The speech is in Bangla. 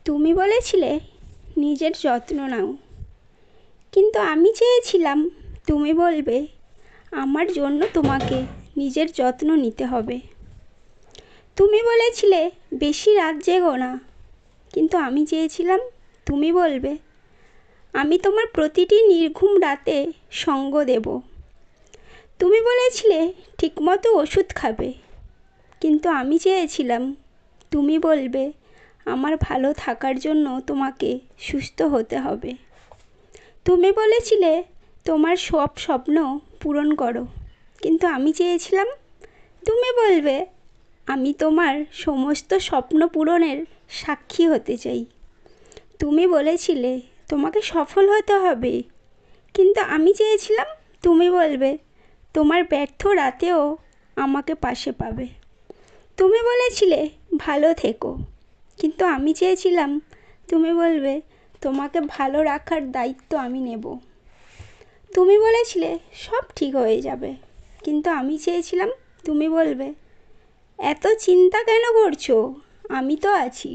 তুমি বলেছিলে নিজের যত্ন নাও, কিন্তু আমি চেয়েছিলাম তুমি বলবে আমার জন্য তোমাকে নিজের যত্ন নিতে হবে। তুমি বলেছিলে বেশি রাত জেগো না, কিন্তু আমি চেয়েছিলাম তুমি বলবে আমি তোমার প্রতিটি নির্ঘুম রাতে সঙ্গ দেব। তুমি বলেছিলে ঠিকমতো ওষুধ খাবে, কিন্তু আমি চেয়েছিলাম তুমি বলবে আমার ভালো থাকার জন্য তোমাকে সুস্থ হতে হবে। তুমি বলেছিলে তোমার সব স্বপ্ন পূরণ করো, কিন্তু আমি চেয়েছিলাম তুমি বলবে আমি তোমার সমস্ত স্বপ্ন পূরণের সাক্ষী হতে চাই। তুমি বলেছিলে তোমাকে সফল হতে হবে, কিন্তু আমি চেয়েছিলাম তুমি বলবে তোমার ব্যর্থ রাতেও আমাকে পাশে পাবে। তুমি বলেছিলে ভালো থেকো, কিন্তু আমি চেয়েছিলাম তুমি বলবে তোমাকে ভালো রাখার দায়িত্ব আমি নেব। তুমি বলেছিলে সব ঠিক হয়ে যাবে, কিন্তু আমি চেয়েছিলাম তুমি বলবে এত চিন্তা কেন করছো, আমি তো আছি।